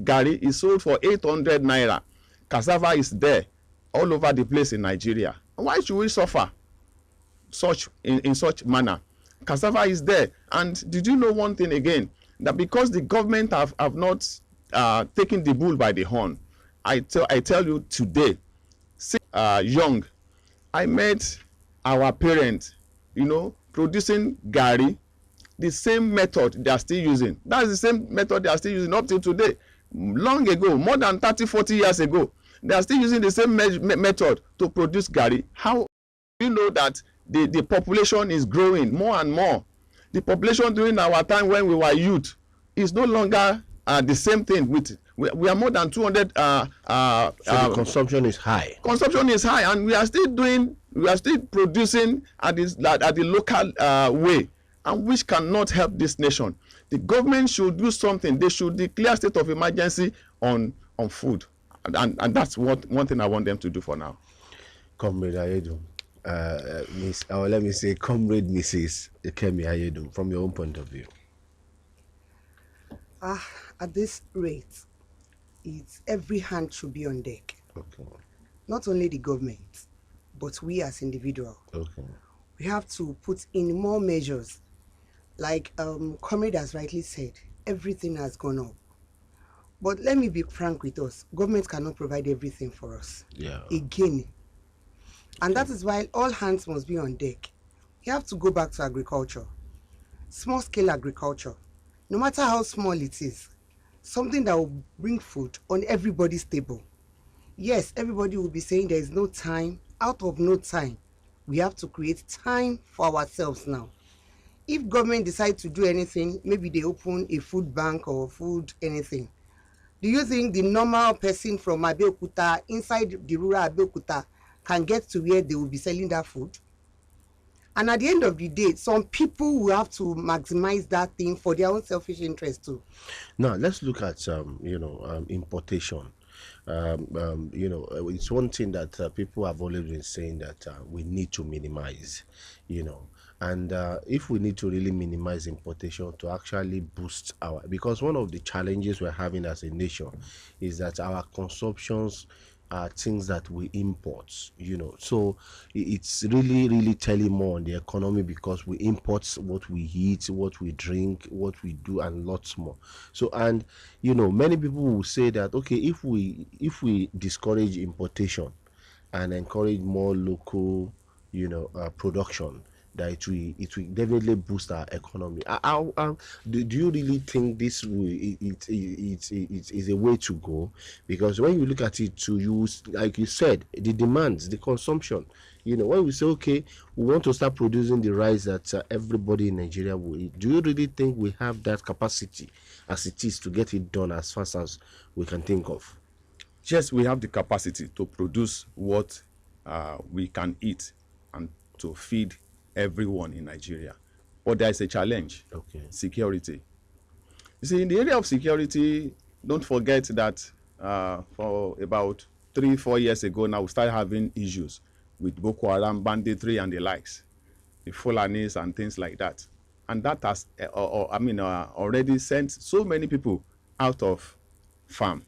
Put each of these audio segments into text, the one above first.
Gari is sold for 800 naira. Cassava is there all over the place in Nigeria. Why should we suffer in such manner? Cassava is there. And did you know one thing again? That because the government have not taken the bull by the horn, I tell you today, young, I met our parents, producing Gari, the same method they are still using. That's the same method they are still using up till today. Long ago, more than 30-40 years ago, they are still using the same method to produce Gari. How do you know that the population is growing more and more? The population during our time when we were youth is no longer the same thing. We are more than 200. So the consumption is high. Consumption is high, and we are still producing at the local way, and which cannot help this nation. The government should do something. They should declare state of emergency on food, and that's one thing I want them to do for now. Comrade Ayedun, let me say, Comrade Mrs. Kemi Ayedun, from your own point of view. At this rate, every hand should be on deck. Okay. Not only the government, but we as individuals. Okay. We have to put in more measures. Like Comrade has rightly said, everything has gone up. But let me be frank with us. Government cannot provide everything for us. Yeah. Again. And that is why all hands must be on deck. You have to go back to agriculture. Small-scale agriculture. No matter how small it is. Something that will bring food on everybody's table. Yes, everybody will be saying there is no time. Out of no time, we have to create time for ourselves now. If government decides to do anything, maybe they open a food bank or food anything. Do you think the normal person from Abeokuta, inside the rural Abeokuta, can get to where they will be selling that food? And at the end of the day, some people will have to maximize that thing for their own selfish interest too. Now, let's look at, importation. It's one thing that people have always been saying that we need to minimize, and if we need to really minimize importation to actually boost because one of the challenges we're having as a nation is that our consumptions are things that we import, so it's really telling more on the economy because we import what we eat, what we drink, what we do, and lots more. So, and many people will say that, okay, if we discourage importation and encourage more local production, that it will definitely boost our economy. Do you really think this is a way to go? Because when you look at it, to use, like you said, the demands, the consumption. When we say, okay, we want to start producing the rice that everybody in Nigeria will eat, do you really think we have that capacity as it is to get it done as fast as we can think of? Yes, we have the capacity to produce what we can eat and to feed everyone in Nigeria. But there is a challenge. Okay. Security. You see, in the area of security, don't forget that for about 3-4 years ago now, we started having issues with Boko Haram, banditry, and the likes, the Fulanis and things like that. And that has already sent so many people out of farm,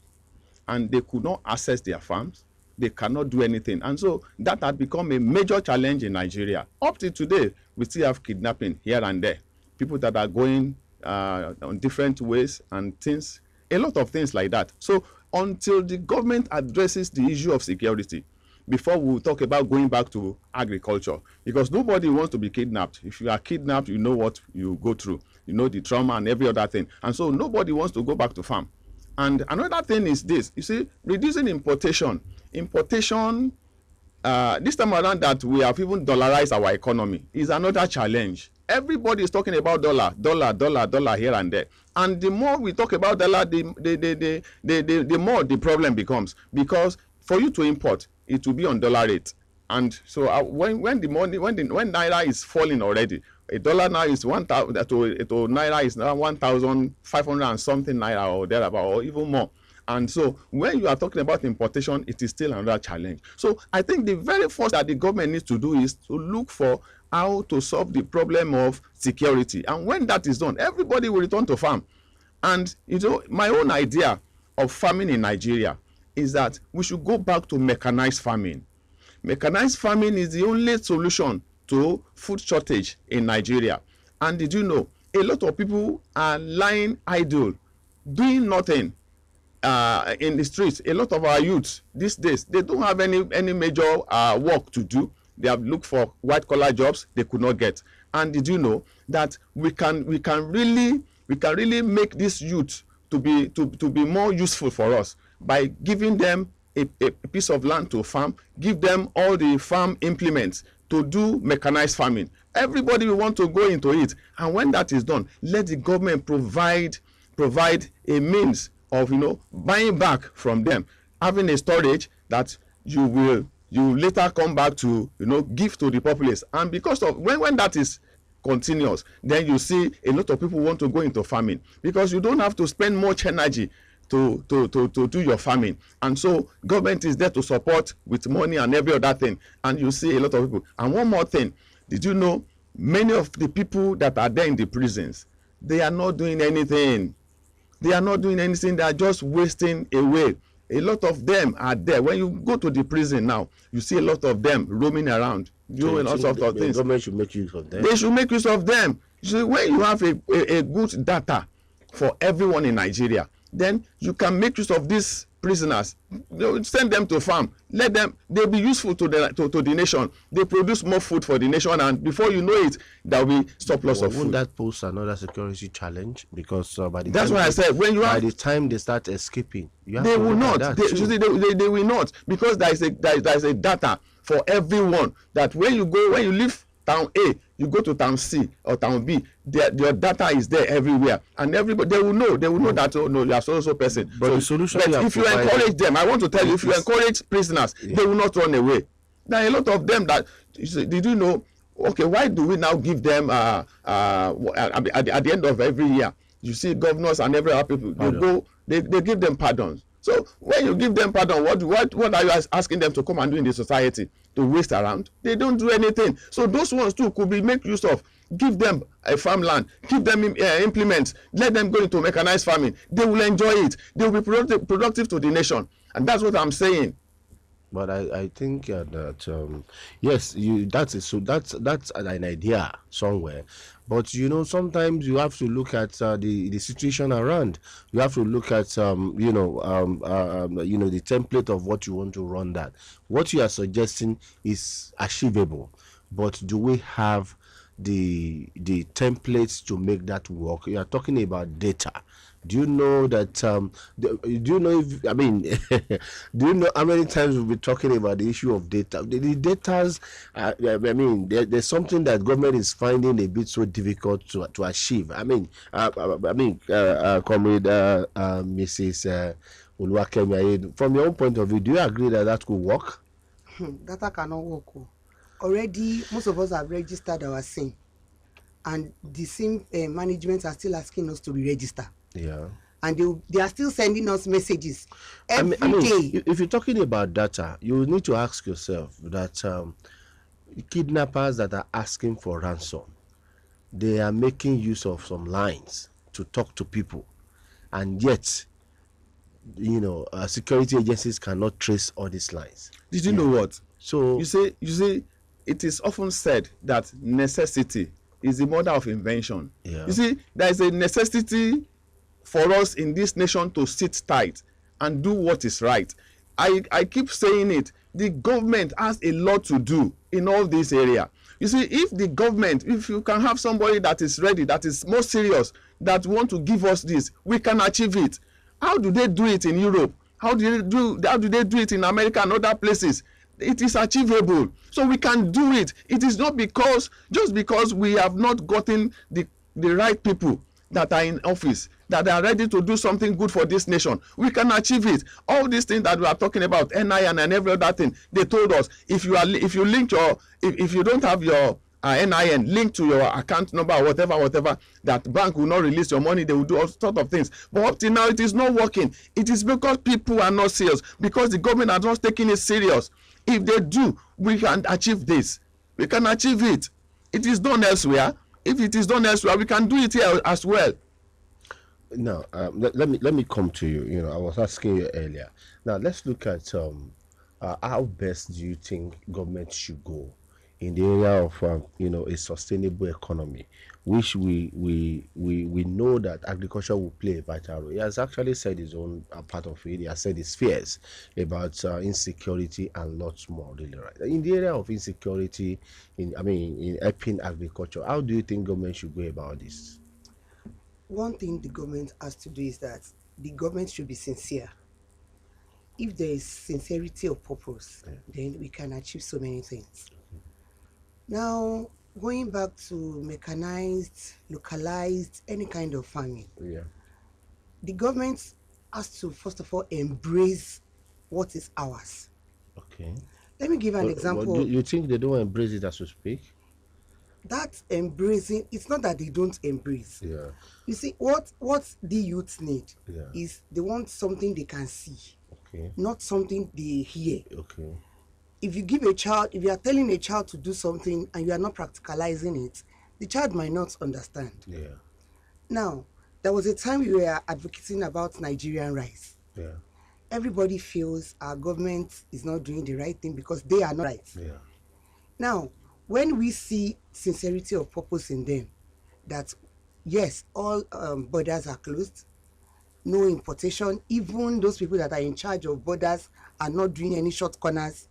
and they could not access their farms. They cannot do anything. And so that had become a major challenge in Nigeria. Up to today, we still have kidnapping here and there. People that are going on different ways and things, a lot of things like that. So until the government addresses the issue of security, before we talk about going back to agriculture, because nobody wants to be kidnapped. If you are kidnapped, you know what you go through. You know the trauma and every other thing. And so nobody wants to go back to farm. And another thing is this, you see, reducing importation. Importation, this time around that we have even dollarized our economy is another challenge. Everybody is talking about dollar here and there. And the more we talk about dollar, the more the problem becomes. Because for you to import, it will be on dollar rate. And so when Naira is falling already, a dollar now is 1,000, Naira is now 1,500 and something Naira or thereabout, or even more. And so when you are talking about importation, it is still another challenge. So I think the very first that the government needs to do is to look for how to solve the problem of security. And when that is done, everybody will return to farm. And my own idea of farming in Nigeria is that we should go back to mechanized farming. Mechanized farming is the only solution to food shortage in Nigeria. And did you know, a lot of people are lying idle, doing nothing in the streets. A lot of our youths these days, they don't have any major work to do. They have looked for white collar jobs they could not get. And did you know that we can really make this youth to be more useful for us by giving them a piece of land to farm, give them all the farm implements to do mechanized farming. Everybody will want to go into it, and when that is done, let the government provide a means of buying back from them, having a storage that you later come back to give to the populace. And because of when that is continuous, then you see a lot of people want to go into farming, because you don't have to spend much energy to do your farming. And so government is there to support with money and every other thing, and you see a lot of people. And one more thing, did you know many of the people that are there in the prisons, they are not doing anything. They are not doing anything. They are just wasting away. A lot of them are there. When you go to the prison now, you see a lot of them roaming around, doing all sorts of things. The government should make use of them. They should make use of them. So when you have a good data for everyone in Nigeria, then you can make use of these prisoners. Send them to farm. Let them. They'll be useful to the nation. They produce more food for the nation, and before you know it, there will be surplus of food. Won't that pose another security challenge? Because by the that's why I said when you by the time they start escaping, they will not. They will not, because there is a data for everyone that when you leave town A, you go to town C or town B, your data is there everywhere, and everybody they will know that, oh no, you are so person. But the solution, but if you encourage them, I want to tell you, if you encourage prisoners, they will not run away. There are a lot of them that, did you know, okay, why do we now give them at the end of every year, you see governors and every other people, they give them pardons. So when you give them pardon, what are you asking them to come and do in the society? To waste around? They don't do anything. So those ones too could be make use of. Give them a farmland, give them implements, let them go into mechanized farming. They will enjoy it. They will be productive to the nation, and that's what I'm saying. But I think that yes, that's an idea somewhere. But sometimes you have to look at the situation around. You have to look at the template of what you want to run that. What you are suggesting is achievable, but do we have the templates to make that work? You are talking about data. Do you know that? Do you know if? I mean, do you know how many times we'll be talking about the issue of data? The data's. I mean, there's something that government is finding a bit so difficult to achieve. I mean, comrade Mrs. Oluwakemi, from your own point of view, do you agree that could work? Data cannot work. Already, most of us have registered our SIM, and the SIM management are still asking us to re-register. Yeah. And they are still sending us messages every day. If you're talking about data, you need to ask yourself that kidnappers that are asking for ransom, they are making use of some lines to talk to people, and yet, security agencies cannot trace all these lines. Did you know what? So you see, it is often said that necessity is the mother of invention. Yeah. You see, there is a necessity for us in this nation to sit tight and do what is right. I keep saying it. The government has a lot to do in all this area. You see, if you can have somebody that is ready, that is more serious, that want to give us this, we can achieve it. How do they do it in Europe? How do they do it in America and other places? It is achievable. So we can do it. It is not just because we have not gotten the right people that are in office, that are ready to do something good for this nation. We can achieve it. All these things that we are talking about, NIN and every other thing, they told us if you don't have your NIN linked to your account number or whatever, that bank will not release your money. They will do all sorts of things. But up till now, it is not working. It is because people are not serious, because the government are not taking it serious. If they do, we can achieve this. We can achieve it. It is done elsewhere. If it is done elsewhere, we can do it here as well. Now, let me come to you. You know, I was asking you earlier. Now, let's look at how best do you think government should go in the area of a sustainable economy, which we know that agriculture will play a vital role. He has actually said his own part of it. He has said his fears about insecurity and lots more. Really, right? In the area of insecurity, in helping agriculture, how do you think government should go about this? One thing the government has to do is that the government should be sincere. If there is sincerity of purpose, then we can achieve so many things. Now, going back to mechanized, localized, any kind of farming, Yeah. the government has to first of all embrace what is ours. Okay. Let me give an But example. do you think they don't embrace it as we speak? That embracing, it's not that they don't embrace. Yeah. You see, what the youths need Yeah. is they want something they can see, Okay. not something they hear. Okay. If you are telling a child to do something and you are not practicalizing it, the child might not understand. Yeah. Now, there was a time we were advocating about Nigerian rice. Yeah. Everybody feels our government is not doing the right thing because they are not right. Yeah. Now, when we see sincerity of purpose in them, that yes, all borders are closed, no importation, even those people that are in charge of borders are not doing any short corners,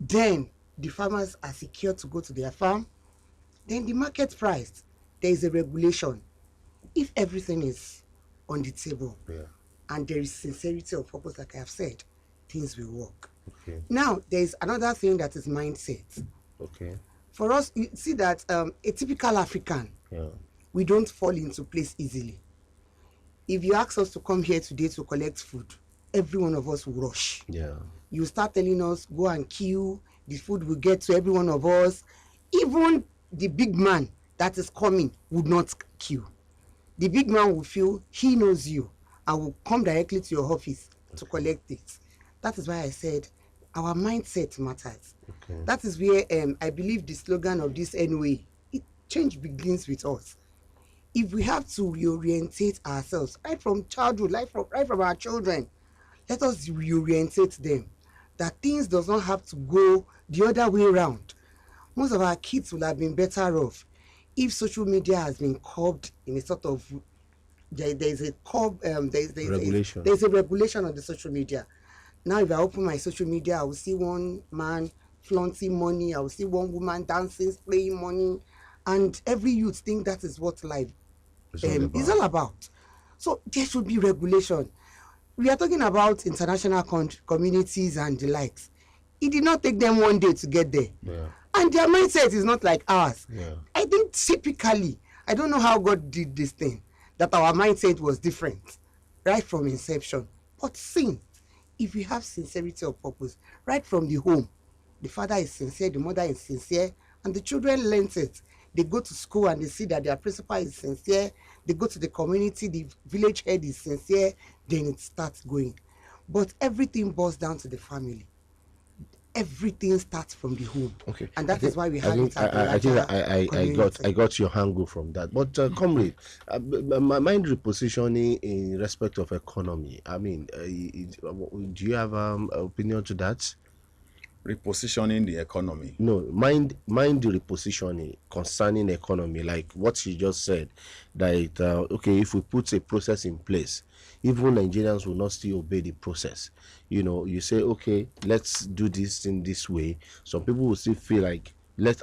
then the farmers are secure to go to their farm. Then the market price, there is a regulation. If everything is on the table Yeah. and there is sincerity of purpose, like I have said, things will work. Okay. Now, there is another thing that is mindset. Okay. For us, you see that a typical African, Yeah. we don't fall into place easily. If you ask us to come here today to collect food, every one of us will rush. Yeah. You start telling us, go and queue, the food will get to every one of us. Even the big man that is coming would not queue. The big man will feel he knows you and will come directly to your office to collect it. That is why I said our mindset matters. Okay. That is where I believe the slogan of this NOA, change begins with us. If we have to reorientate ourselves right from childhood, right from our children, let us reorientate them that things does not have to go the other way around. Most of our kids will have been better off if social media has been curbed in a sort of there's a Regulation. there's a regulation on the social media. Now, if I open my social media, I will see one man flaunting money, I will see one woman dancing, spraying money, and every youth think that is what life is all about. So there should be regulation. We are talking about international communities and the likes. It did not take them one day to get there. Yeah. And their mindset is not like ours. Yeah. I think typically, I don't know how God did this thing, that our mindset was different right from inception. But since, if we have sincerity of purpose, right from the home, the father is sincere, the mother is sincere, and the children learn it. They go to school and they see that their principal is sincere. They go to the community, the village head is sincere, then it starts going. But everything boils down to the family. Everything starts from the home. Okay. And that is why we have it at the I think larger community. I got your angle from that. But comrade, my mind repositioning in respect of economy. I mean, do you have opinion to that? Repositioning the economy. No, mind the repositioning concerning economy, like what you just said, that okay, if we put a process in place, even Nigerians will not still obey the process. You know, you say, okay, let's do this in this way. Some people will still feel like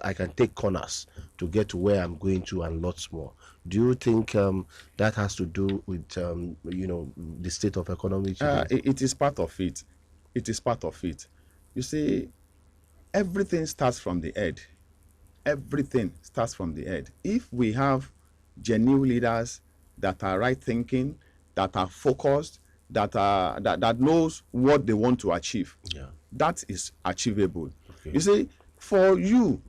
I can take corners to get to where I'm going to and lots more. Do you think that has to do with the state of economy today? It is part of it. It is part of it. You see, everything starts from the head. Everything starts from the head. If we have genuine leaders that are right thinking, that are focused, that knows what they want to achieve, Yeah. that is achievable. Okay. You see, for you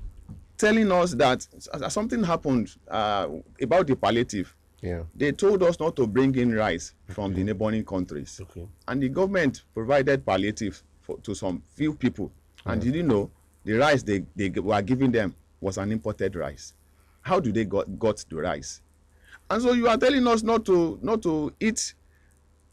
telling us that something happened about the palliative, Yeah. they told us not to bring in rice from the neighboring countries. Okay. And the government provided palliative to some few people. And did you know the rice they were giving them was an imported rice? How do they got the rice? And so you are telling us not to eat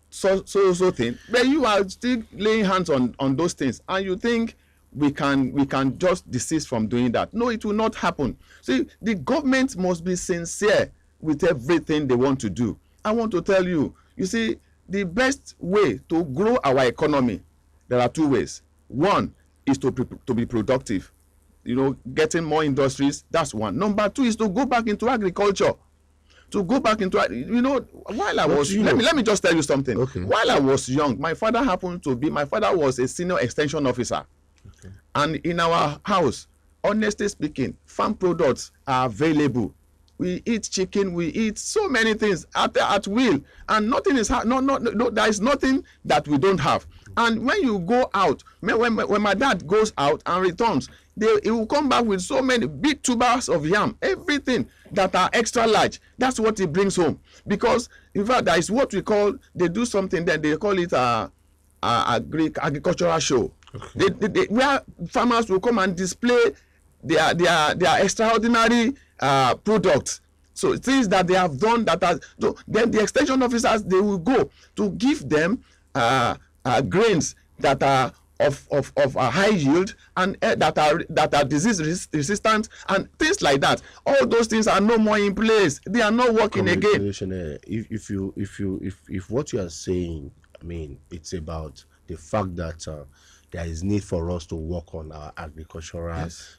so thing, but you are still laying hands on those things, and you think we can just desist from doing that. No, it will not happen. See, the government must be sincere with everything they want to do. I want to tell you, you see, the best way to grow our economy, there are two ways. One is to be productive, getting more industries. That's one. Number two is to go back into agriculture. While I was, let me just tell you something. Okay. While I was young, my father was a senior extension officer. Okay. And in our house, honestly speaking, farm products are available. We eat chicken, we eat so many things at will, and nothing is no, there is nothing that we don't have. And when you go out, when my dad goes out and returns, he will come back with so many big tubers of yam, everything that are extra large. That's what he brings home. Because in fact, there is what we call, they do something, then they call it a agricultural show. Okay. Where farmers will come and display their extraordinary products. So things that they have done so then the extension officers, they will go to give them grains that are of a high yield and that are disease resistant and things like that. All those things are no more in place. They are not working again. If what you are saying, I mean, it's about the fact that there is need for us to work on our agricultural, yes,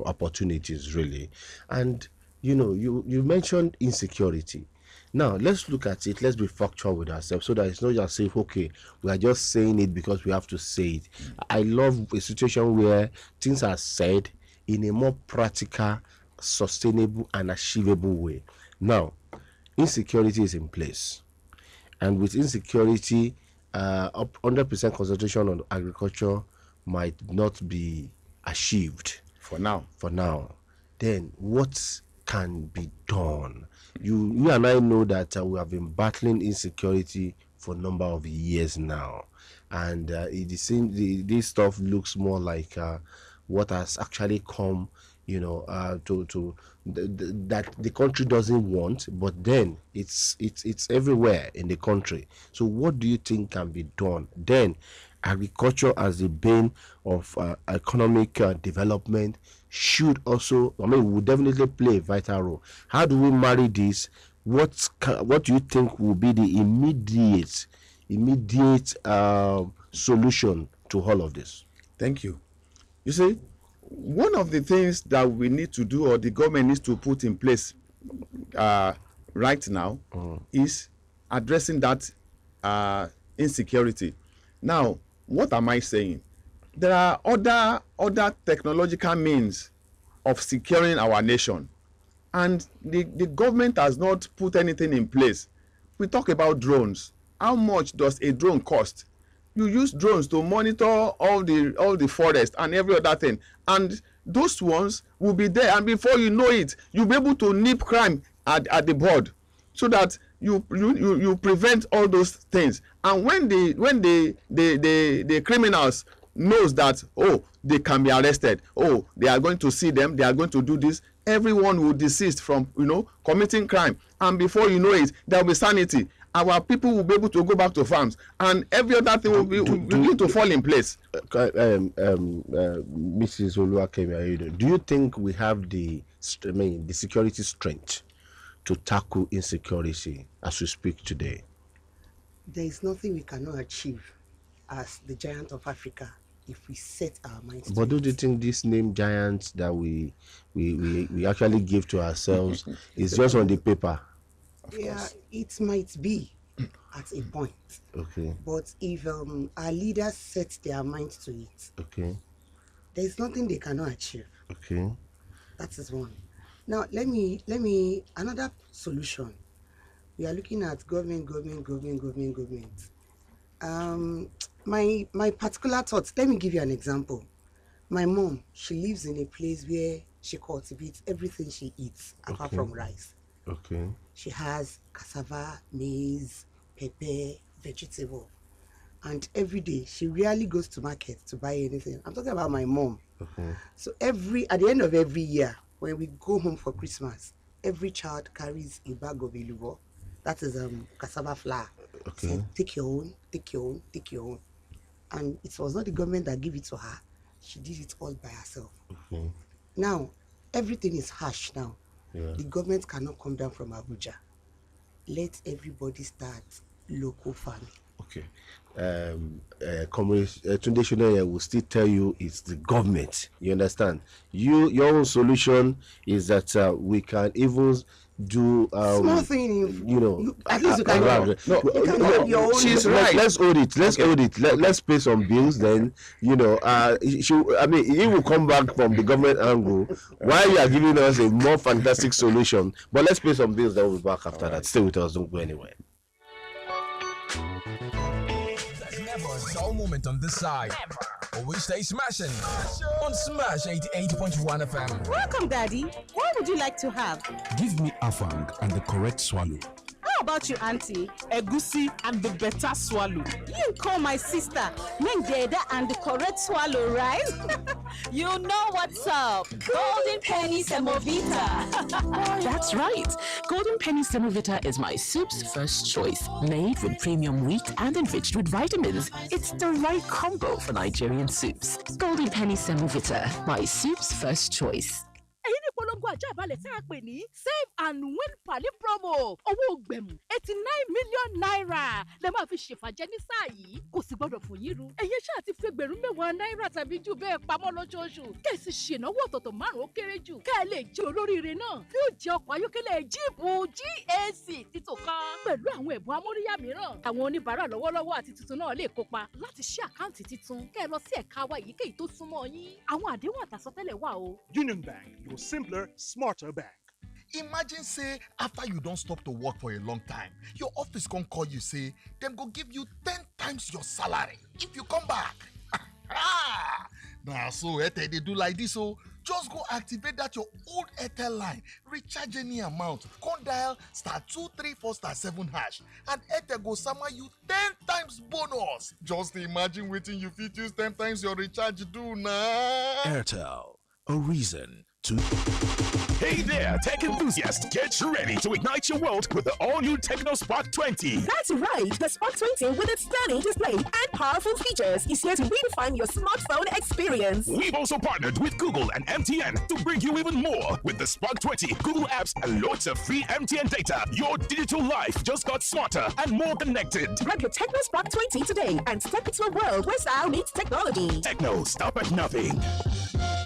opportunities really. And you mentioned insecurity. Now let's look at it. Let's be factual with ourselves, so that it's not just say, okay, we are just saying it because we have to say it. I love a situation where things are said in a more practical, sustainable, and achievable way. Now, insecurity is in place, and with insecurity, 100% concentration on agriculture might not be achieved for now. Then what can be done? You and I know that we have been battling insecurity for a number of years now, and this stuff looks more like what has actually come, that the country doesn't want, but then it's everywhere in the country. So what do you think can be done? Then agriculture as the bane of economic development should also, will definitely play a vital role. How do we marry this? What do you think will be the immediate solution to all of this? Thank you. You see, one of the things that we need to do, or the government needs to put in place right now, is addressing that insecurity. Now, what am I saying? There are other technological means of securing our nation, and the government has not put anything in place. We talk about drones. How much does a drone cost? You use drones to monitor all the forest and every other thing, and those ones will be there, and before you know it, you'll be able to nip crime at the bud, so that you prevent all those things. And when the criminals knows that, oh, they can be arrested, oh, they are going to see them, they are going to do this, everyone will desist from committing crime, and before you know it, there will be sanity. Our people will be able to go back to farms, and every other thing will begin to fall in place. Mrs. Oluwakemi, do you think we have the security strength to tackle insecurity as we speak today? There is nothing we cannot achieve as the giant of Africa if we set our minds to it. But do you think this name giants that we actually give to ourselves is just on the paper? Yeah, it might be at a point. Okay. But if our leaders set their minds to it, okay, there is nothing they cannot achieve. Okay. That is one. Now let me another solution. We are looking at government. My particular thoughts, let me give you an example. My mom, she lives in a place where she cultivates everything she eats apart from rice. Okay. She has cassava, maize, pepper, vegetable, and every day she rarely goes to market to buy anything. I'm talking about my mom. Okay. So at the end of every year, when we go home for Christmas, every child carries a bag of elubo. That is cassava flour. Okay. Said, take your own, take your own, take your own. And it was not the government that gave it to her. She did it all by herself. Now, everything is harsh now. Yeah. The government cannot come down from Abuja. Let everybody start local farming. Okay. Comrade Tunde Shuneye will still tell you it's the government. You understand? Your own solution is that we can even do Small thing, at least you can around. you can help your own. She's right. Let's hold it. Let's pay some bills. Then he will come back from the government angle while you are giving us a more fantastic solution. But let's pay some bills. Then we'll be back after that. Stay with us. Don't go anywhere. Dull moment on this side. Always stay smashing on Smash 88.1 FM. Welcome, Daddy. What would you like to have? Give me afang and the correct swallow. How about you, Auntie? Egusi and the better swallow. You call my sister Mengeda and the correct swallow, right? You know what's up. Golden Penny Semovita. That's right. Golden Penny Semovita is my soup's first choice. Made with premium wheat and enriched with vitamins. It's the right combo for Nigerian soups. Golden Penny Semovita, my soup's first choice. Èyí ni polongo àjàbalẹ̀ tí a pè ní Save and Win Pali promo. Owó gbẹ̀mù 89 million naira lè máa fi ṣèfàjẹ́ ní sáà yìí. Kò sì gbọ́dọ̀ fún yín ru. Ẹ̀yẹ ṣáà ti fi ẹgbẹ̀rún mẹ́wàá náírà tàbí jù bẹ́ẹ̀ pamọ́ lóṣooṣù. Kẹ̀sì ṣènáwó ọ̀tọ̀tọ̀ márùn-ún kéré jù. Kẹ́ ẹ lè jẹ́ olóríire náà. Yóò jẹ́ ọkọ̀ ayọ́kẹ́lẹ́ jíìpù GAC títò kan. Pẹ̀lú àwọn ẹ̀bùn amóríyá mìíràn. Àwọn oníbàárà lọ́wọ́lọ́wọ́ àti tuntun náà lè kópa láti ṣí àkáǹtì titun. Kẹ́ ẹ lọ sí ẹ̀ka wa èyíkéyìí tó súnmọ́ yín. Àwọn àdéhùn àtàsọtẹ́lẹ̀ wà o. Union Bank, your simpler, smarter bank. Imagine say after you don't stop to work for a long time, your office can call you say them go give you 10 times your salary if you come back. Nah, so Airtel they do like this, so just go activate that your old Airtel line, recharge any amount, come dial *234*7# and Airtel go sama you 10 times bonus. Just imagine waiting you fit use 10 times your recharge do nah. Airtel, a reason to. Hey there, tech enthusiasts! Get ready to ignite your world with the all-new Tecno Spark 20. That's right, the Spark 20 with its stunning display and powerful features is here to redefine your smartphone experience. We've also partnered with Google and MTN to bring you even more. With the Spark 20, Google apps and loads of free MTN data, your digital life just got smarter and more connected. Grab your Tecno Spark 20 today and step into a world where style meets technology. Tecno, stop at nothing.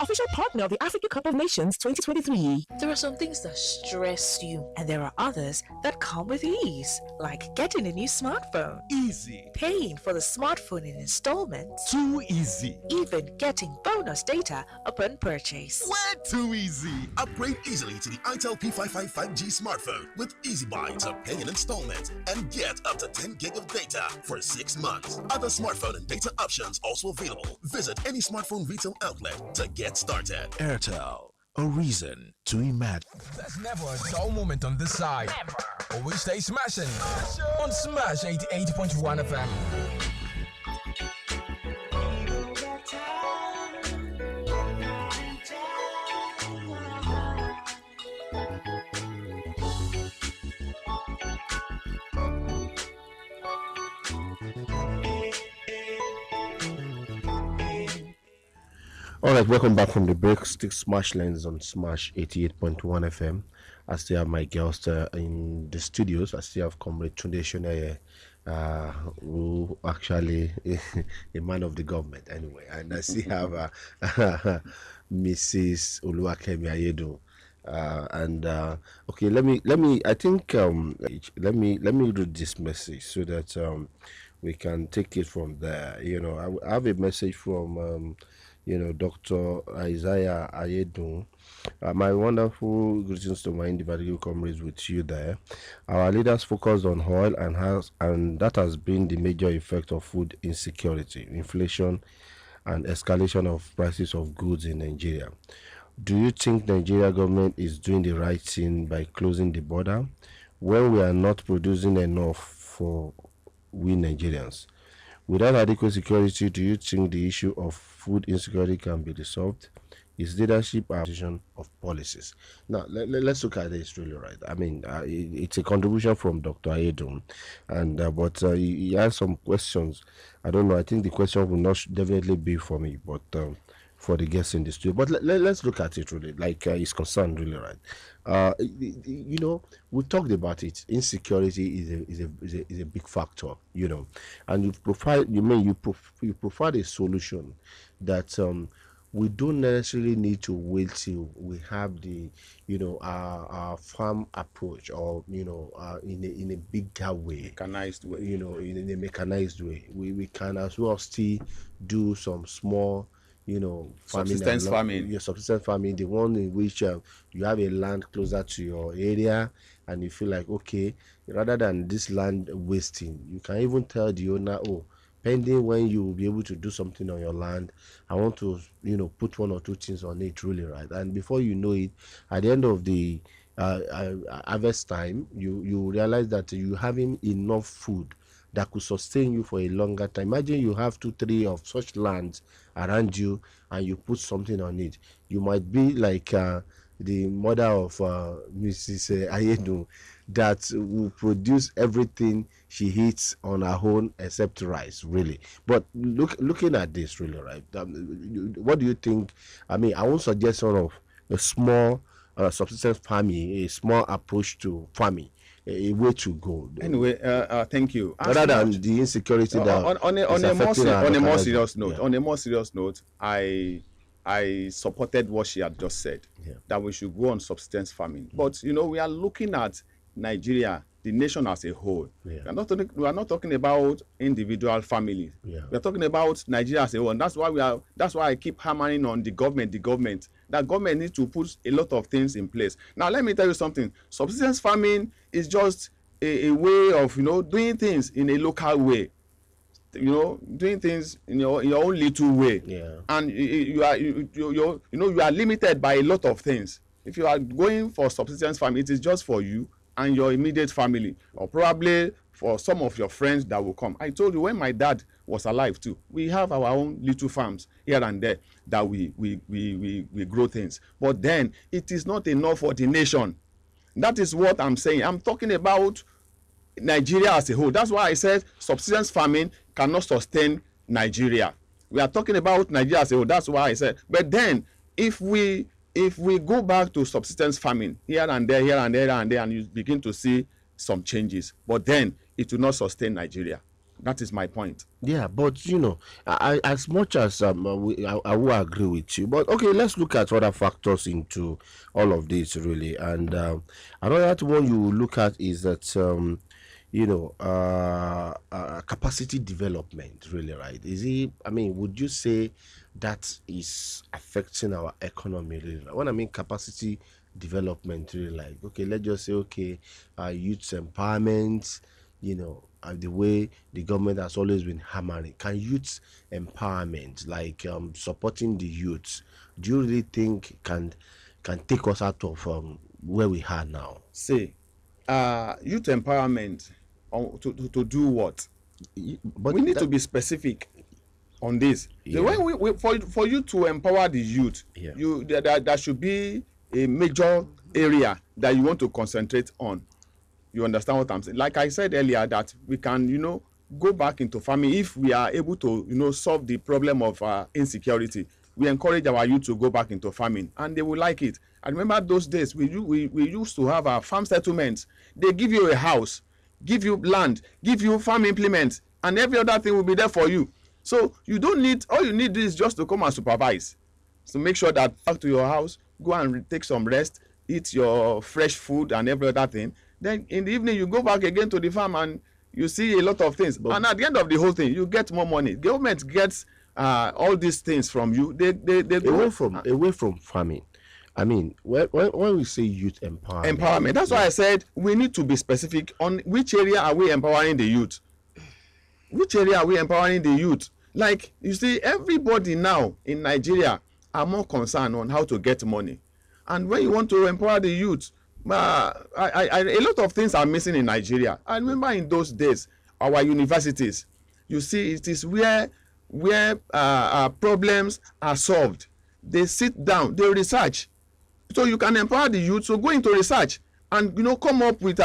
Official partner of the Africa Cup of Nations 2023. There are some things that stress you, and there are others that come with ease, like getting a new smartphone. Easy. Paying for the smartphone in installments. Too easy. Even getting bonus data upon purchase. Way too easy. Upgrade easily to the Itel P55 5G smartphone with Easy Buy to pay in installments and get up to 10 gig of data for 6 months. Other smartphone and data options also available. Visit any smartphone retail outlet to get started. Airtel, a reason to imagine. There's never a dull moment on this side. Always stay smashing on Smash 88.1 FM. All right, welcome back from the break. Still Smash Lens on Smash 88.1 FM. I still have my girls in the studios. I still have Comrade Tunde Shuneye, who actually a man of the government anyway. And I still have Mrs. Oluwakemi Ayedu. Okay, let me read this message so that we can take it from there. You know, I have a message from Dr. Isaiah Ayedu. My wonderful greetings to my individual comrades with you there. Our leaders focused on oil and that has been the major effect of food insecurity, inflation, and escalation of prices of goods in Nigeria. Do you think Nigeria government is doing the right thing by closing the border when we are not producing enough for we Nigerians? Without adequate security, do you think the issue of food insecurity can be resolved? its leadership and position of policies. Now, let's look at this really, right? I mean, it's a contribution from Dr. Ayedun, and but he has some questions. I don't know. I think the question will not definitely be for me, but for the guests in the studio. But let's look at it really, like he's concerned really, right? You know, we talked about it. Insecurity is a big factor, you know, and you provide a solution that we don't necessarily need to wait till we have the, you know, our farm approach, or you know, in a bigger way, mechanized way, you know, in a mechanized way. We can as well still do some small, you know, subsistence farming. Your subsistence farming, the one in which you have a land closer to your area, and you feel like, okay, rather than this land wasting, you can even tell the owner, oh, pending when you will be able to do something on your land, I want to, you know, put one or two things on it, really, right? And before you know it, at the end of the harvest time, you realize that you having enough food that could sustain you for a longer time. Imagine you have 2-3 of such lands around you, and you put something on it. You might be like the mother of Mrs. Ayedu, that will produce everything she eats on her own except rice, really. But looking at this, really, right? What do you think? I mean, I won't suggest sort of a small subsistence farming, a small approach to farming, a way to go. Anyway, thank you. Rather than the insecurity that on a more serious note, on a more serious note, I supported what she had just said, that we should go on subsistence farming. But you know, we are looking at Nigeria, the nation as a whole. We are not talking about individual families. We are talking about Nigeria as a whole. And that's why I keep hammering on the government. That government needs to put a lot of things in place. Now, let me tell you something. Subsistence farming is just a way of, you know, doing things in a local way. You know, doing things in your own little way. And you are limited by a lot of things. If you are going for subsistence farming, it is just for you and your immediate family, or probably for some of your friends that will come. I told you, when my dad was alive too, we have our own little farms here and there that we grow things. But then it is not enough for the nation. That is what I'm saying. I'm talking about Nigeria as a whole. That's why I said subsistence farming cannot sustain Nigeria. We are talking about Nigeria as a whole. That's why I said. But then if we go back to subsistence farming here and there, and you begin to see some changes, but then it will not sustain Nigeria. That is my point. Yeah, but you know, as much as I will agree with you, but okay, let's look at other factors into all of this, really. And another one you look at is that you know, capacity development, really, right? Would you say that is affecting our economy, really? When I mean capacity development, really, like, okay, let's just say, okay, youth empowerment, you know, the way the government has always been hammering, can youth empowerment, like supporting the youth, do you really think can take us out of where we are now? See, youth empowerment, to do what? But we need to be specific on this. The way for you to empower the youth, there should be a major area that you want to concentrate on. You understand what I'm saying? Like I said earlier, that we can, you know, go back into farming if we are able to, you know, solve the problem of insecurity. We encourage our youth to go back into farming, and they will like it. I remember those days we used to have our farm settlements. They give you a house, give you land, give you farm implements, and every other thing will be there for you. So you don't need, all you need is just to come and supervise. So make sure that back to your house, go and take some rest, eat your fresh food and every other thing. Then in the evening you go back again to the farm and you see a lot of things. And at the end of the whole thing, you get more money. Government gets all these things from you. They away from farming. I mean, when we say youth empowerment, that's why I said we need to be specific on which area are we empowering the youth. Which area are we empowering the youth? Like, you see, everybody now in Nigeria are more concerned on how to get money. And when you want to empower the youth, a lot of things are missing in Nigeria. I remember in those days, our universities, you see, it is where problems are solved. they sit down, they research. So you can empower the youth to go into research and come up with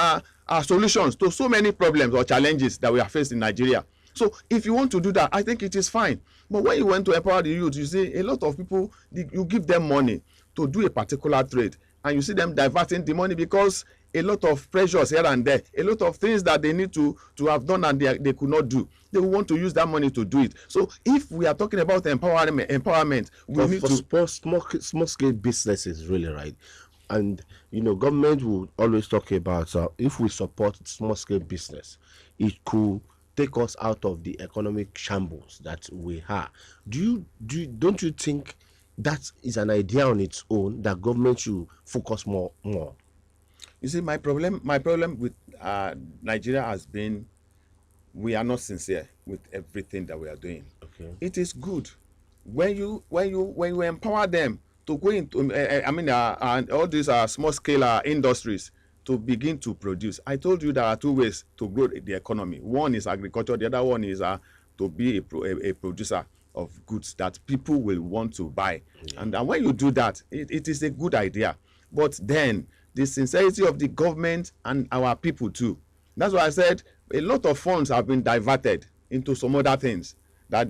solutions to so many problems or challenges that we are faced in Nigeria. So if you want to do that, I think it is fine. But when you want to empower the youth, you see a lot of people, you give them money to do a particular trade, and you see them diverting the money because a lot of pressures here and there, a lot of things that they need to have done and they could not do. They want to use that money to do it. So if we are talking about empowerment, we need to small scale businesses, really, right? And government will always talk about if we support small scale business, it could take us out of the economic shambles that we have. Don't you think that is an idea on its own that government should focus more? You see, my problem with Nigeria has been we are not sincere with everything that we are doing. Okay. It is good when you empower them to go into all these small scale industries to begin to produce. I told you there are two ways to grow the economy. One is agriculture. The other one is to be a producer of goods that people will want to buy. Yeah. And when you do that, it is a good idea. But then the sincerity of the government and our people too. That's why I said a lot of funds have been diverted into some other things. That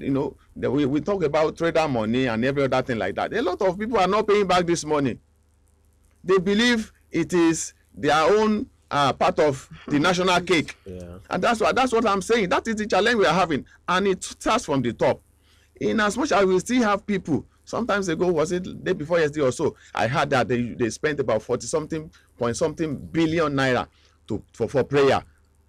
that we talk about trader money and every other thing like that. A lot of people are not paying back this money. They believe it is their own part of the national cake. Yeah. And that's what I'm saying. That is the challenge we are having, and it starts from the top. In as much as we still have people, sometimes ago, was it the day before yesterday or so, I heard that they spent about 40-something billion naira for prayer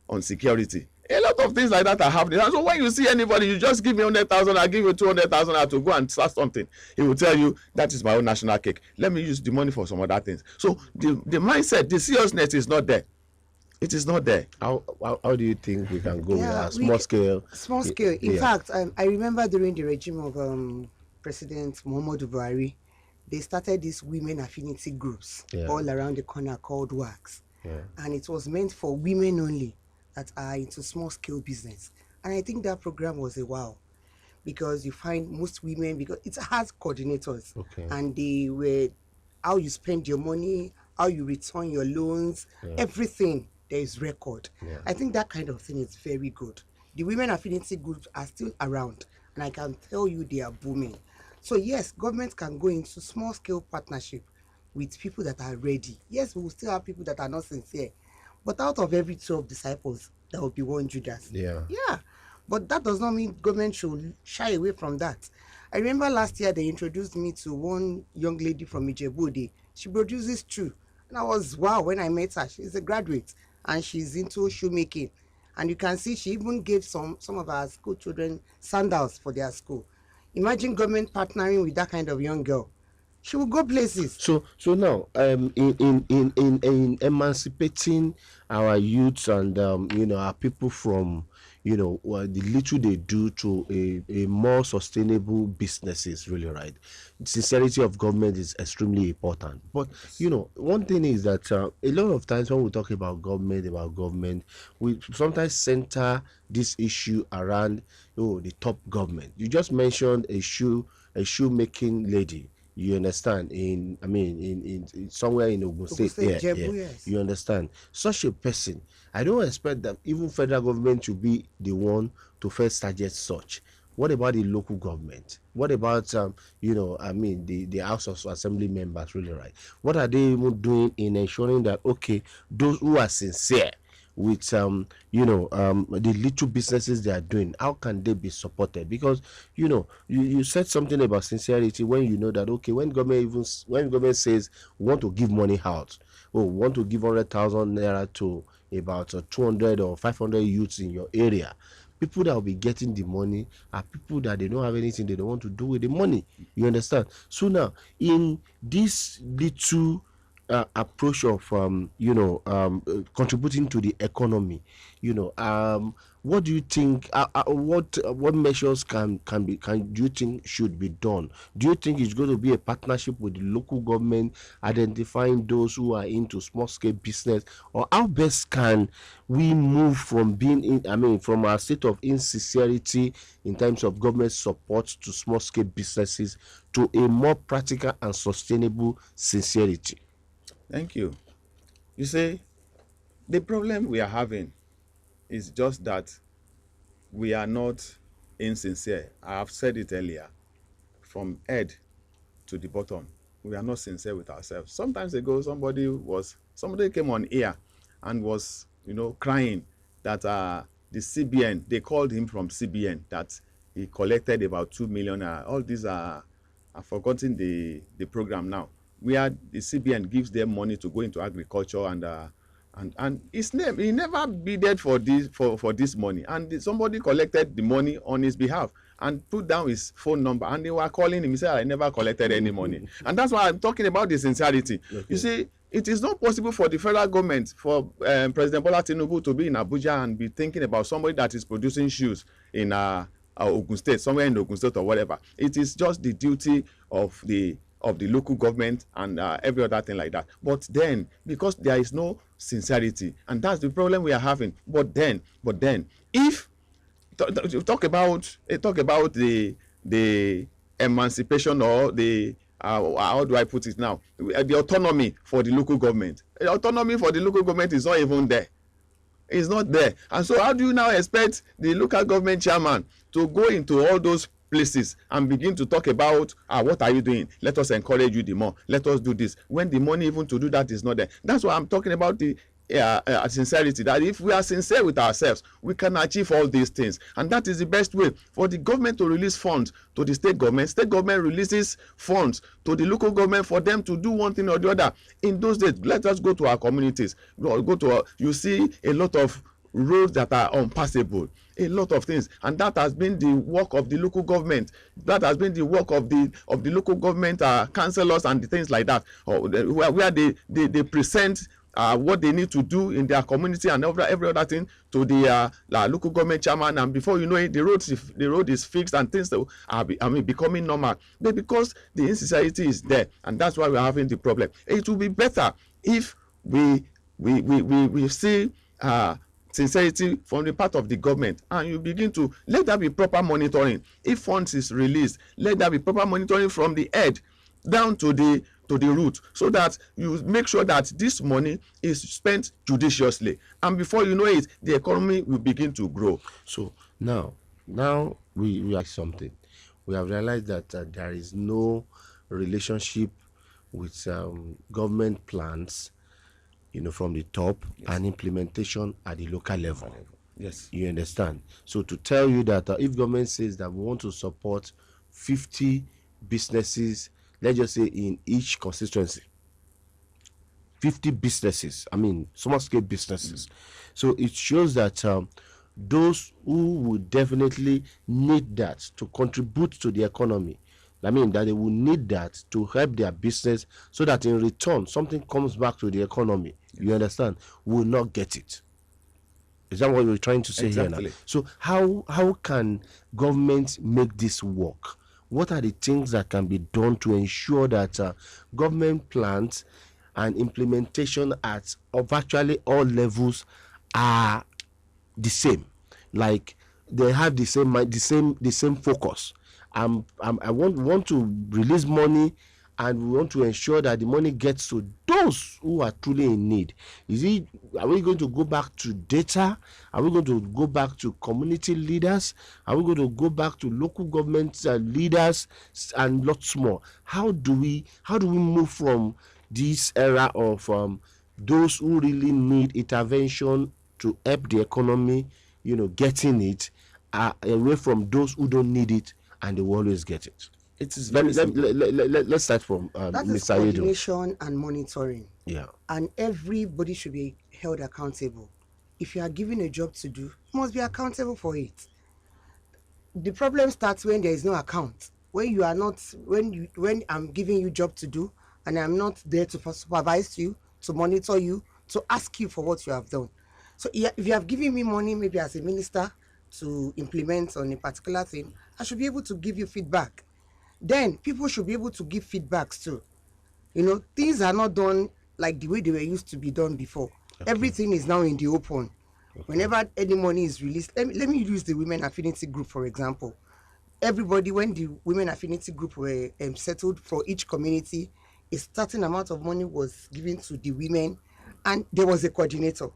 on security. A lot of things like that are happening. And so when you see anybody, you just give me 100,000, I give you 200,000 to go and start something. He will tell you that is my own national cake. Let me use the money for some other things. So the mindset, the seriousness is not there. It is not there. How do you think we can go with a small scale? Small scale. In fact, I remember during the regime of President Muhammadu Buhari, they started these women affinity groups all around the corner called WACS. Yeah. And it was meant for women only that are into small scale business. And I think that program was a wow, because you find most women, because it has coordinators, and they were how you spend your money, how you return your loans, everything. There is record. Yeah. I think that kind of thing is very good. The women affinity groups are still around, and I can tell you they are booming. So yes, government can go into small scale partnership with people that are ready. Yes, we will still have people that are not sincere, but out of every 12 disciples, there will be one Judas. Yeah. But that does not mean government should shy away from that. I remember last year they introduced me to one young lady from Ijebu-Ode. She produces shoe, and I was wow when I met her. She's a graduate and she's into shoemaking, and you can see she even gave some of our school children sandals for their school. Imagine government partnering with that kind of young girl. She will go places. So now, in emancipating our youths and our people from the little they do to a more sustainable businesses, really, right? Sincerity of government is extremely important. But one thing is that a lot of times when we talk about government, we sometimes center this issue around the top government. You just mentioned a shoemaking lady. You understand? In somewhere in Ogun State, yes. You understand? Such a person, I don't expect that even federal government to be the one to first suggest such. What about the local government? What about the House of Assembly members, really, right? What are they even doing in ensuring that those who are sincere with the little businesses they are doing, how can they be supported? Because you said something about sincerity when you know that when government says we want to give money out, we want to give 100,000 naira to about 200 or 500 youths in your area, people that will be getting the money are people that they don't have anything they don't want to do with the money. You understand? So now in this little approach of contributing to the economy, what do you think? What measures can do you think should be done? Do you think it's going to be a partnership with the local government, identifying those who are into small scale business, or how best can we move from being in? I mean, from our state of insincerity in terms of government support to small scale businesses to a more practical and sustainable sincerity? Thank you. You see, the problem we are having is just that we are not insincere. I have said it earlier, from head to the bottom, we are not sincere with ourselves. Sometimes ago, somebody came on air and was, crying that the CBN, they called him from CBN, that he collected about 2 million. All these are, I've forgotten the program now, where the CBN gives them money to go into agriculture, and his name, he never bidded for this money, and somebody collected the money on his behalf and put down his phone number, and they were calling him. He said, I never collected any money. And that's why I'm talking about the sincerity. Okay. You see, it is not possible for the federal government, for President Bola Tinubu to be in Abuja and be thinking about somebody that is producing shoes in Ogun State, somewhere in Ogun State or whatever. It is just the duty of the local government and every other thing like that. But then, because there is no sincerity, and that's the problem we are having. But then, if talk about the emancipation, or the how do I put it now? The autonomy for the local government. The autonomy for the local government is not even there. It's not there. And so how do you now expect the local government chairman to go into all those places and begin to talk about what are you doing? Let us encourage you the more. Let us do this. When the money even to do that is not there. That's why I'm talking about the sincerity, that if we are sincere with ourselves, we can achieve all these things. And that is the best way for the government to release funds to the state government. State government releases funds to the local government for them to do one thing or the other. In those days, let us go to our communities. You see a lot of roads that are unpassable, a lot of things, and that has been the work of the local government. That has been the work of the local government councillors and the things like that, where they present what they need to do in their community and every other thing to the local government chairman, and before you know it, the road is fixed and things that are becoming normal. But because the insincerity is there, and that's why we're having the problem. It will be better if we see sincerity from the part of the government, and you begin to let there be proper monitoring. If funds is released, let there be proper monitoring from the head down to the root, so that you make sure that this money is spent judiciously, and before you know it, the economy will begin to grow. So now we have something. We have realized that there is no relationship with government plans, from the top, yes, and implementation at the local level. Yes, you understand. So to tell you that if government says that we want to support 50 businesses, let's just say in each constituency, 50 businesses, small scale businesses. So it shows that those who would definitely need that to contribute to the economy, that they will need that to help their business, so that in return something comes back to the economy. You understand? Will not get it. Is that what you're trying to say? Exactly. Here now? So how can government make this work? What are the things that can be done to ensure that government plans and implementation at virtually all levels are the same? Like they have the same focus. I want to release money, and we want to ensure that the money gets to those who are truly in need. Are we going to go back to data? Are we going to go back to community leaders? Are we going to go back to local government leaders and lots more? How do we move from this era of those who really need intervention to help the economy, getting it, away from those who don't need it and they will always get it? It is let's start from that is Mr. coordination and monitoring. Yeah. And everybody should be held accountable. If you are given a job to do, you must be accountable for it. The problem starts when there is no account. When you are not, when I'm giving you job to do, and I'm not there to supervise you, to monitor you, to ask you for what you have done. So if you have given me money, maybe as a minister, to implement on a particular thing, I should be able to give you feedback. Then people should be able to give feedbacks too. Things are not done like the way they were used to be done before. Everything is now in the open. Whenever any money is released, let me use the Women Affinity Group, for example. Everybody, when the Women Affinity Group were settled for each community, a certain amount of money was given to the women, and there was a coordinator.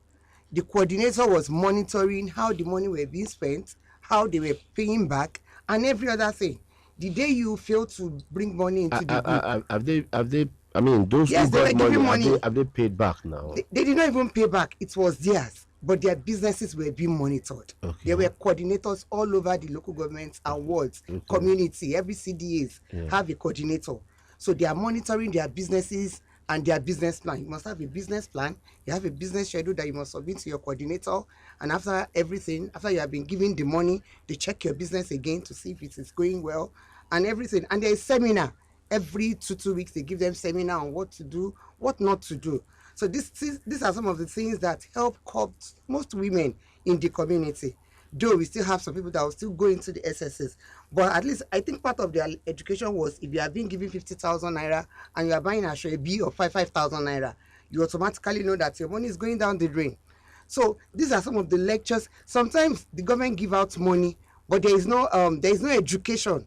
The coordinator was monitoring how the money were being spent, how they were paying back, and every other thing. The day you fail to bring money into the group, have they? I mean, those yes, who they got were giving money. have they paid back now? They did not even pay back. It was theirs, but their businesses were being monitored. There were coordinators all over the local governments and wards, community. Every CDAs have a coordinator. So they are monitoring their businesses and their business plan. You must have a business plan. You have a business schedule that you must submit to your coordinator. And after everything, after you have been given the money, they check your business again to see if it is going well and everything. And there is seminar. Every two weeks, they give them seminar on what to do, what not to do. So these are some of the things that help curb most women in the community. Though we still have some people that will still go into the SSS. But at least I think part of their education was, if you are being given 50,000 naira and you are buying a B of 5,000 naira, you automatically know that your money is going down the drain. So these are some of the lectures. Sometimes the government give out money, but there is no education.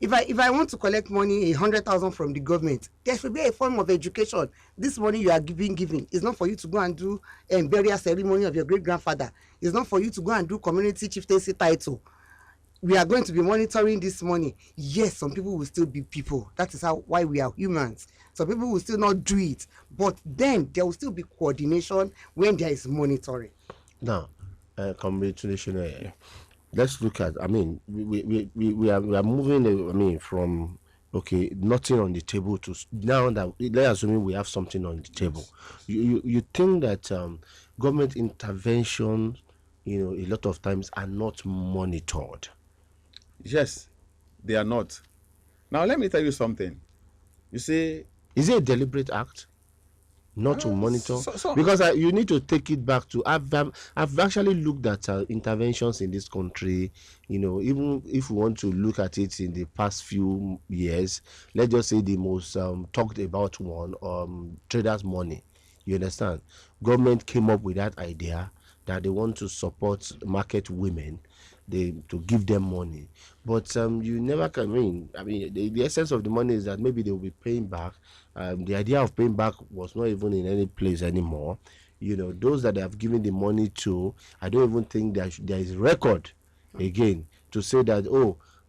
If I want to collect money, 100,000 from the government, there should be a form of education. This money you are giving is not for you to go and do a burial ceremony of your great grandfather. It's not for you to go and do community chieftaincy title. We are going to be monitoring this money. Yes, some people will still be people. That is why we are humans. Some people will still not do it, but then there will still be coordination when there is monitoring. Now, congratulations. Let's look at. I mean, we are moving. I mean, from nothing on the table to now that let's assume we have something on the table. You think that government intervention, a lot of times are not monitored? Yes, they are not. Now let me tell you something. You see, is it a deliberate act not to monitor? Because you need to take it back to. I've actually looked at interventions in this country. Even if we want to look at it in the past few years, let's just say the most talked about one, traders' money. You understand? Government came up with that idea that they want to support market women, to give them money, but you never can. I mean, the essence of the money is that maybe they will be paying back. The idea of paying back was not even in any place anymore. Those that they have given the money to, I don't even think there is record again to say that,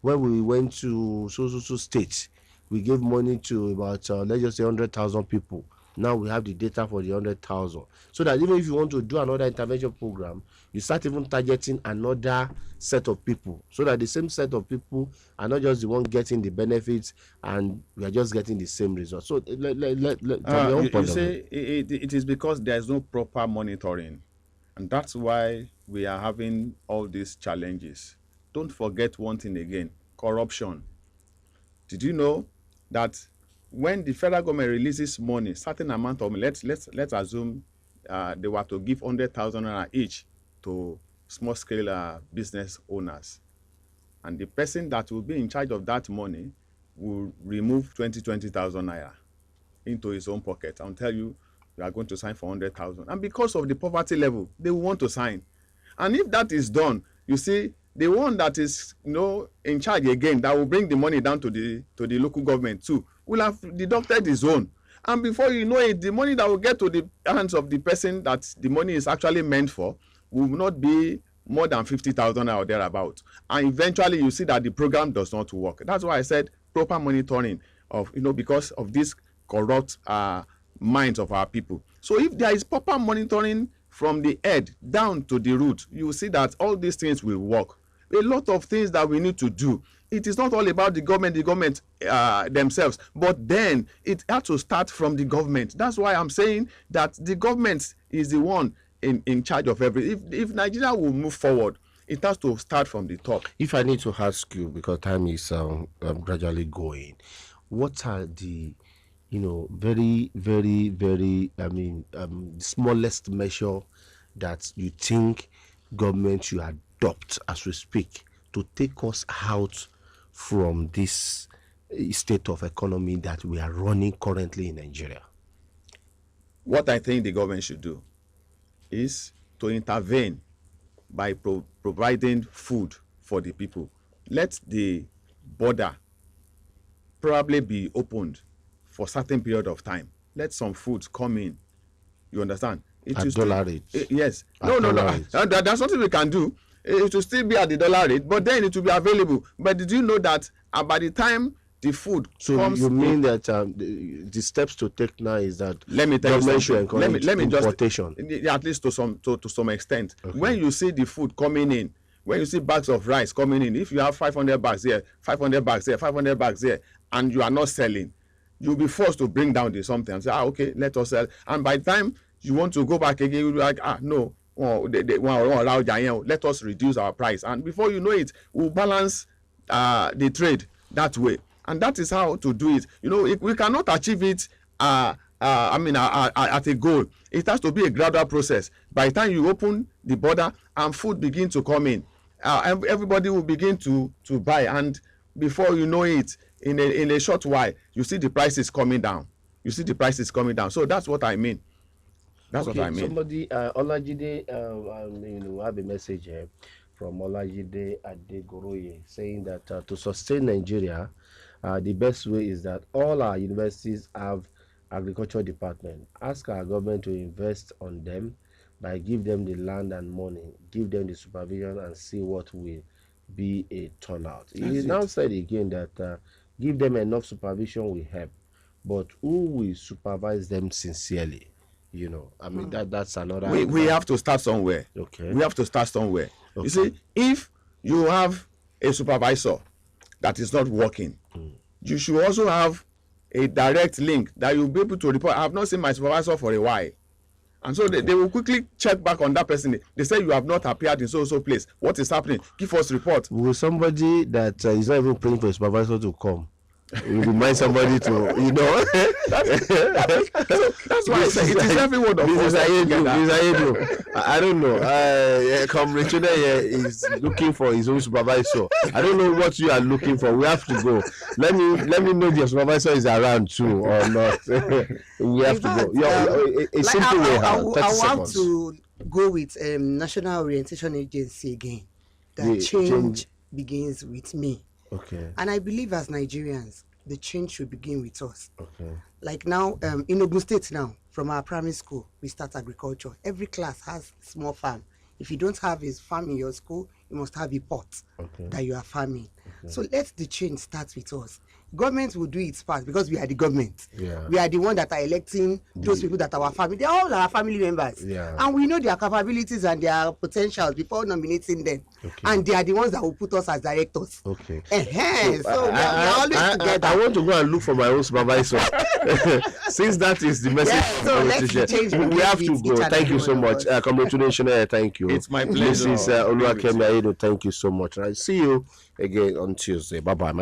when we went to so states, we gave money to about let's just say 100,000 people. Now we have the data for the 100,000, so that even if you want to do another intervention program, you start even targeting another set of people, so that the same set of people are not just the one getting the benefits, and we are just getting the same results. So you say it is because there is no proper monitoring, and that's why we are having all these challenges. Don't forget one thing again: corruption. Did you know that when the federal government releases money, certain amount of money, let's assume they were to give 100,000 naira each to small scale business owners, and the person that will be in charge of that money will remove 20,000 naira into his own pocket and tell you are going to sign for 100,000, and because of the poverty level, they will want to sign. And if that is done, you see, the one that is in charge again, that will bring the money down to the local government too, will have deducted his own, and before you know it, the money that will get to the hands of the person that the money is actually meant for will not be more than 50,000 or thereabout, and eventually you see that the program does not work. That's why I said proper monitoring of because of these corrupt minds of our people. So if there is proper monitoring from the head down to the root, you will see that all these things will work. A lot of things that we need to do. It is not all about the government themselves, but then it has to start from the government. That's why I'm saying that the government is the one in charge of everything. If Nigeria will move forward, it has to start from the top. If I need to ask you, because time is gradually going, what are the very, very, very, smallest measure that you think government should adopt as we speak to take us out from this state of economy that we are running currently in Nigeria? What I think the government should do is to intervene by providing food for the people. Let the border probably be opened for a certain period of time. Let some food come in. You understand? At dollar rate. Yes. At No. dollar rate. That's something we can do. It will still be at the dollar rate, but then it will be available. But did you know that by the time the food comes you mean in, that the steps to take now is that let me tell you government should something. encourage Let me importation? At least to some extent. Okay. When you see the food coming in, when you see bags of rice coming in, if you have 500 bags here, 500 bags here, 500 bags here, and you are not selling, you'll be forced to bring down the something and say, okay, let us sell. And by the time you want to go back again, you'll be like, no, let us reduce our price. And before you know it, we'll balance the trade that way. And that is how to do it. We cannot achieve it at a goal. It has to be a gradual process. By the time you open the border and food begin to come in, everybody will begin to buy. And before you know it, in a short while, you see the prices coming down. So that's what I mean. That's what I mean. Somebody, Olajide, have a message here from Olajide Adegoroye saying that to sustain Nigeria, the best way is that all our universities have agricultural department. Ask our government to invest on them by give them the land and money, give them the supervision, and see what will be a turnout. He now said again that give them enough supervision will help, but who will supervise them sincerely? That's another. We have to start somewhere. Okay. We have to start somewhere. Okay. You see, if you have a supervisor that is not working, you should also have a direct link that you'll be able to report. I have not seen my supervisor for a while. And so they will quickly check back on that person. They say you have not appeared in so place. What is happening? Give us report. Will somebody that is not even praying for a supervisor to come? You remind somebody to, that's why I say it is everyone of us. I don't know. Comrade Chode here is looking for his own supervisor. I don't know what you are looking for. We have to go. Let me know if your supervisor is around too or not. We have to go. A simple way. I want to go with National Orientation Agency again. That change begins with me. Okay. And I believe as Nigerians, the change should begin with us. Okay. Like now, in Ogun State now, from our primary school, we start agriculture. Every class has a small farm. If you don't have a farm in your school, you must have a pot that you are farming. Okay. So let the change start with us. Government will do its part because we are the government. Yeah. We are the one that are electing those people that are our family. They are all our family members. Yeah. And we know their capabilities and their potentials before nominating them. Okay. And they are the ones that will put us as directors. Okay. So we are always together. I want to go and look for my own supervisor. Since that is the message, so let's change. We have to go. Thank you so much. Congratulations. Thank you. It's my pleasure. This is Oluwakemi Ayedo. Thank you so much. I see you again on Tuesday. Bye bye.